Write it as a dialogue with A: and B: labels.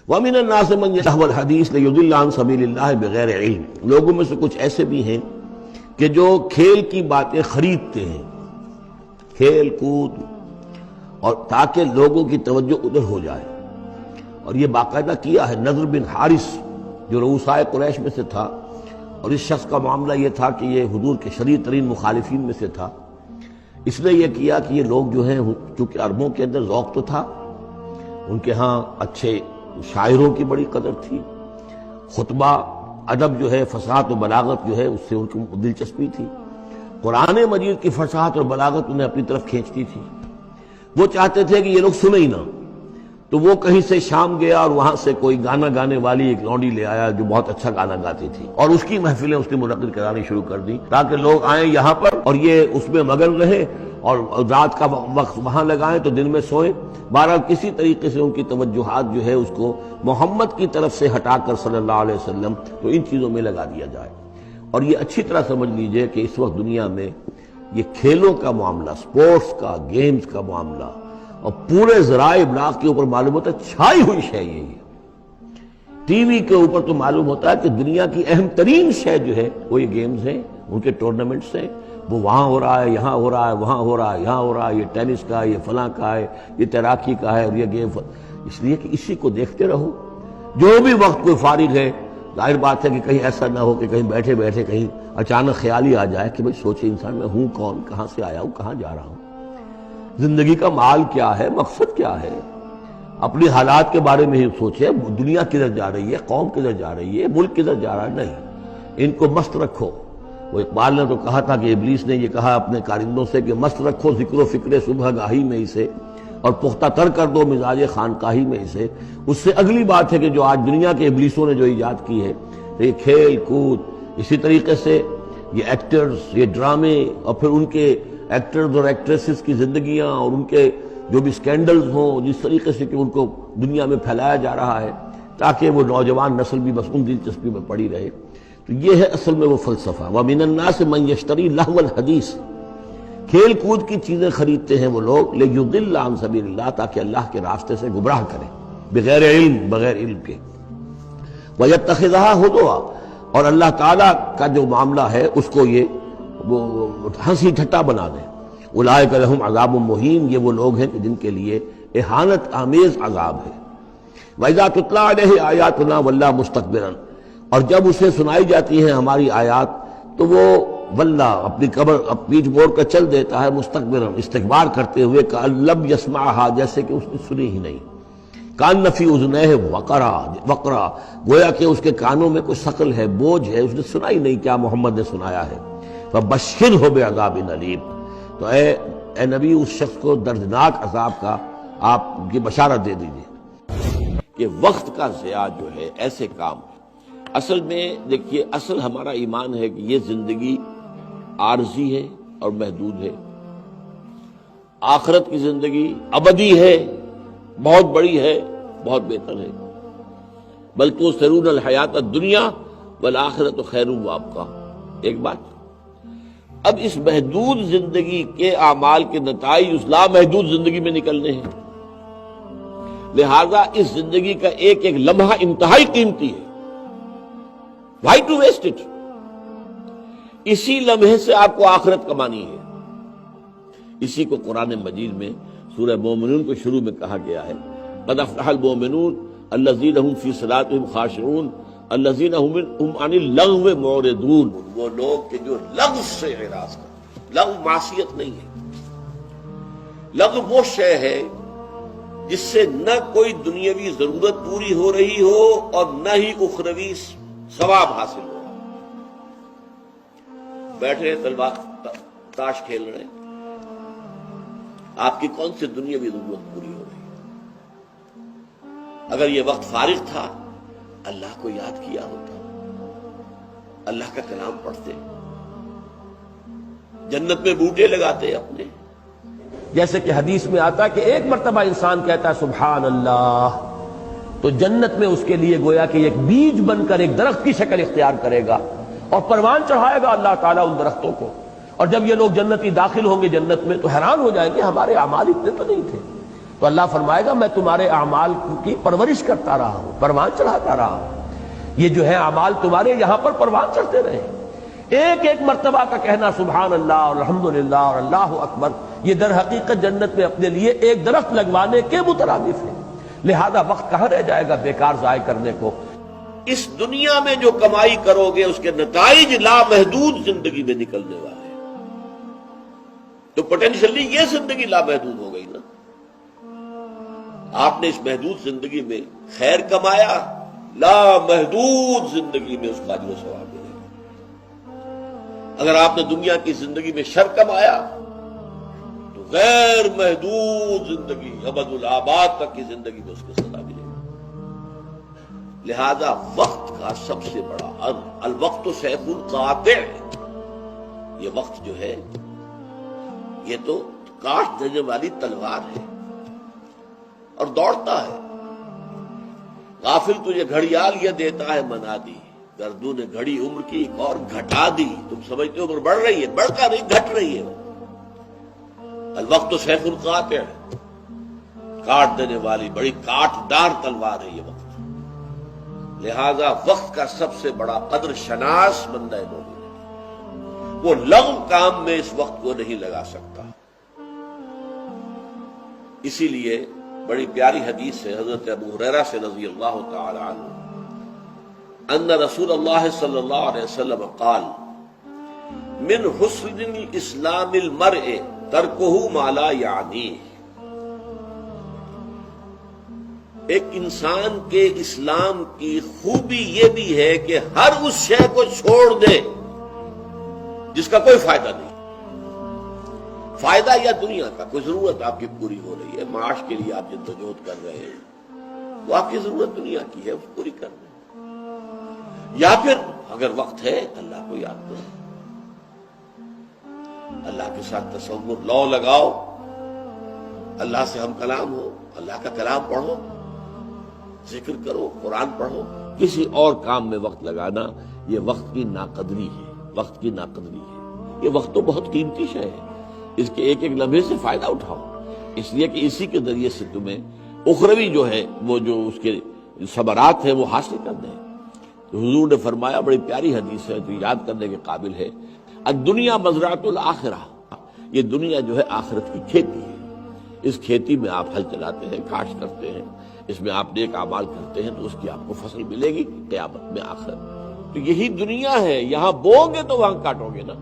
A: وَمِنَ النَّاسِ مَن يَلْهُ الْحَدِيثِ لِيُضِلَّ عَن سَبِيلِ اللَّهِ بِغَيْرِ عِلْمٍ، لوگوں میں سے کچھ ایسے بھی ہیں کہ جو کھیل کی باتیں خریدتے ہیں، کھیل کود، اور تاکہ لوگوں کی توجہ ادھر ہو جائے. اور یہ باقاعدہ کیا ہے. نضر بن حارث جو رؤسائے قریش میں سے تھا، اور اس شخص کا معاملہ یہ تھا کہ یہ حضور کے شدید ترین مخالفین میں سے تھا. اس نے یہ کیا کہ یہ لوگ جو ہیں، چونکہ عربوں کے اندر ذوق تو تھا، ان کے ہاں اچھے شاعروں کی بڑی قدر تھی، خطبہ ادب جو ہے، فصاحت و بلاغت جو ہے اس سے ان کو دلچسپی تھی. قرآن مجید کی فصاحت اور بلاغت انہیں اپنی طرف کھینچتی تھی. وہ چاہتے تھے کہ یہ لوگ سنیں ہی نہ. تو وہ کہیں سے شام گیا اور وہاں سے کوئی گانا گانے والی ایک لونڈی لے آیا جو بہت اچھا گانا گاتی تھی، اور اس کی محفلیں اس نے منعقد کرانی شروع کر دی تاکہ لوگ آئیں یہاں پر اور یہ اس میں مگن رہے اور رات کا وقت وہاں لگائیں تو دن میں سوئیں. بہرحال کسی طریقے سے ان کی توجہات جو ہے اس کو محمد کی طرف سے ہٹا کر صلی اللہ علیہ وسلم تو ان چیزوں میں لگا دیا جائے. اور یہ اچھی طرح سمجھ لیجئے کہ اس وقت دنیا میں یہ کھیلوں کا معاملہ، سپورٹس کا، گیمز کا معاملہ، اور پورے ذرائع ابلاغ کے اوپر معلوم ہوتا ہے چھائی ہوئی شے یہ ہے. ٹی وی کے اوپر تو معلوم ہوتا ہے کہ دنیا کی اہم ترین شے جو ہے وہ یہ گیمز ہیں، ان کے ٹورنامنٹس ہیں. وہ وہاں ہو رہا ہے، یہاں ہو رہا ہے، وہاں ہو رہا ہے، یہاں ہو رہا ہے، یہ ٹینس کا ہے، یہ فلاں کا ہے، یہ تیراکی کا ہے، اور یہ گیم. اس لیے کہ اسی کو دیکھتے رہو. جو بھی وقت کوئی فارغ ہے، ظاہر بات ہے کہ کہیں ایسا نہ ہو کہ کہیں بیٹھے بیٹھے کہیں اچانک خیال ہی آ جائے کہ بھئی سوچے انسان میں ہوں کون، کہاں سے آیا ہوں، کہاں جا رہا ہوں، زندگی کا مال کیا ہے، مقصد کیا ہے. اپنی حالات کے بارے میں ہی سوچے، دنیا کدھر جا رہی ہے، قوم کدھر جا رہی ہے، ملک کدھر جا رہا ہے. نہیں، ان کو مست رکھو. وہ اقبال نے تو کہا تھا کہ ابلیس نے یہ کہا اپنے کارندوں سے کہ مست رکھو ذکر و فکر صبح گاہی میں اسے، اور پختہ تر کر دو مزاج خانقاہی میں اسے. اس سے اگلی بات ہے کہ جو آج دنیا کے ابلیسوں نے جو ایجاد کی ہے، تو یہ کھیل کود، اسی طریقے سے یہ ایکٹرز، یہ ڈرامے، اور پھر ان کے ایکٹرز اور ایکٹریسز کی زندگیاں اور ان کے جو بھی سکینڈلز ہوں، جس طریقے سے کہ ان کو دنیا میں پھیلایا جا رہا ہے تاکہ وہ نوجوان نسل بھی بس ان دلچسپی میں پڑی رہے. تو یہ ہے اصل میں وہ فلسفہ. وَمِنَ النَّاسِ مَن يَشْتَرِي لَهْوَ الْحَدِيثِ، کھیل کود کی چیزیں خریدتے ہیں وہ لوگ، لِيُضِلَّ عَن سَبِيلِ اللَّهِ، تاکہ اللہ کے راستے سے گمراہ کریں، بغیر علم، بغیر علم کے. وَيَتَّخِذَهَا هُزُوًا، اور اللہ تعالیٰ کا جو معاملہ ہے اس کو یہ وہ ہنسی ٹھٹا بنا دیں. اولئک لہم عذاب مہین، یہ وہ لوگ ہیں کہ جن کے لیے اہانت آمیز عذاب ہے. وَإِذَا تُتْلَىٰ عَلَيْهِ آیاتُنَا وَلَّىٰ مُسْتَكْبِرًا، اور جب اسے سنائی جاتی ہیں ہماری آیات تو وہ واللہ اپنی قبر پیٹھ موڑ کر چل دیتا ہے، مستکبرًا، استکبار کرتے ہوئے، کأن لم یسمعھا، جیسے کہ اس نے سنی ہی نہیں. کأن فی اذنیہ وقرا، گویا کہ اس کے کانوں میں کوئی ثقل ہے، بوجھ ہے، اس نے سنا ہی نہیں کیا محمد نے سنایا ہے. فبشرہ بعذاب علیم، تو اے نبی اس شخص کو دردناک عذاب کا آپ کی بشارت دے دیجیے. کہ وقت کا ضیاع جو ہے، ایسے کام اصل میں دیکھیے، اصل ہمارا ایمان ہے کہ یہ زندگی عارضی ہے اور محدود ہے. آخرت کی زندگی ابدی ہے، بہت بڑی ہے، بہت بہتر ہے. بل تؤثرون الحیات الدنیا والآخرۃ خیر وابقیٰ. ایک بات، اب اس محدود زندگی کے اعمال کے نتائج اس لامحدود زندگی میں نکلنے ہیں. لہذا اس زندگی کا ایک ایک لمحہ انتہائی قیمتی ہے. Why to waste it؟ اسی لمحے سے آپ کو آخرت کمانی ہے. اسی کو قرآن مجید میں سورہ مومنون کو شروع میں کہا گیا ہے، قد افلح المؤمنون الذین هم فی صلاتهم خاشعون الذین هم عن اللغو معرضون. وہ لوگ کہ جو لغو سے اعراض کرتے. لغو معصیت نہیں ہے. لغو وہ شے ہے جس سے نہ کوئی دنیاوی ضرورت پوری ہو رہی ہو اور نہ ہی اخروی ثواب حاصل ہو. بیٹھے تلوار تاش کھیل رہے، آپ کی کون سی دنیاوی ضرورت پوری ہو رہی ہے؟ اگر یہ وقت فارغ تھا، اللہ کو یاد کیا ہوتا، اللہ کا کلام پڑھتے، جنت میں بوٹے لگاتے اپنے. جیسے کہ حدیث میں آتا ہے کہ ایک مرتبہ انسان کہتا ہے سبحان اللہ، تو جنت میں اس کے لیے گویا کہ ایک بیج بن کر ایک درخت کی شکل اختیار کرے گا اور پروان چڑھائے گا اللہ تعالیٰ ان درختوں کو. اور جب یہ لوگ جنتی داخل ہوں گے جنت میں تو حیران ہو جائیں گے، ہمارے اعمال اتنے تو نہیں تھے. تو اللہ فرمائے گا میں تمہارے اعمال کی پرورش کرتا رہا ہوں، پروان چڑھاتا رہا ہوں، یہ جو ہے اعمال تمہارے یہاں پر پروان چڑھتے رہے۔ ایک ایک مرتبہ کا کہنا سبحان اللہ اور الحمدللہ اور اللہ اکبر، یہ در حقیقت جنت میں اپنے لیے ایک درخت لگوانے کے مترادف ہے۔ لہذا وقت کہاں رہ جائے گا بیکار ضائع کرنے کو۔ اس دنیا میں جو کمائی کرو گے اس کے نتائج لامحدود زندگی میں نکلنے والے ہیں، تو پوٹینشلی یہ زندگی لامحدود ہو گئی نا۔ آپ نے اس محدود زندگی میں خیر کمایا، لامحدود زندگی میں اس کا اجر و ثواب ملے گا۔ اگر آپ نے دنیا کی زندگی میں شر کمایا تو غیر محدود زندگی ابد الآباد تک کی زندگی میں اس کو سزا ملے گی۔ لہذا وقت کا سب سے بڑا الوقت سیف القاطع، یہ وقت جو ہے یہ تو کاٹ دینے والی تلوار ہے اور دوڑتا ہے۔ غافل تجھے گھڑیال یہ دیتا ہے منا دی، گردوں نے گھڑی عمر کی ایک اور گھٹا دی۔ تم سمجھتے ہو عمر بڑھ رہی ہے، بڑھتا نہیں، گھٹ رہی ہے۔ الوقت سیف القاطع، کاٹ دینے والی بڑی کاٹ دار تلوار ہے یہ وقت۔ لہذا وقت کا سب سے بڑا قدر شناس بندہ مومن ہے، وہ لغو کام میں اس وقت کو نہیں لگا سکتا۔ اسی لیے بڑی پیاری حدیث ہے حضرت ابو ہریرہ سے رضی اللہ تعالی عنہ، ان رسول اللہ صلی اللہ علیہ وسلم قال من حسن الاسلام المرء ترکہ ما لا یعنیہ، ایک انسان کے اسلام کی خوبی یہ بھی ہے کہ ہر اس شے کو چھوڑ دے جس کا کوئی فائدہ نہیں، فائدہ یا دنیا کا کوئی ضرورت آپ کی پوری ہو رہی ہے، معاش کے لیے آپ جدوجہد کر رہے ہیں، وہ آپ کی ضرورت دنیا کی ہے، اس کو پوری کر رہے ہیں، یا پھر اگر وقت ہے اللہ کو یاد کرو، اللہ کے ساتھ تصور لو لگاؤ، اللہ سے ہم کلام ہو، اللہ کا کلام پڑھو، ذکر کرو، قرآن پڑھو۔ کسی اور کام میں وقت لگانا یہ وقت کی ناقدری ہے، وقت کی ناقدری ہے۔ یہ وقت تو بہت قیمتی شے ہے، اس کے ایک ایک لمحے سے فائدہ اٹھاؤ، اس لیے کہ اسی کے ذریعے سے تمہیں اخروی جو ہے وہ جو اس کے ثمرات ہیں وہ حاصل کرنے ہیں۔ تو حضور نے فرمایا، بڑی پیاری حدیث ہے جو یاد کرنے کے قابل ہے، الدنیا مزرعۃ الآخرہ، یہ دنیا جو ہے آخرت کی کھیتی ہے، اس کھیتی میں آپ ہل چلاتے ہیں، کاشت کرتے ہیں، اس میں آپ نیک اعمال کرتے ہیں تو اس کی آپ کو فصل ملے گی قیامت میں آخرت۔ تو یہی دنیا ہے، یہاں بوؤ گے تو وہاں کاٹو گے نا۔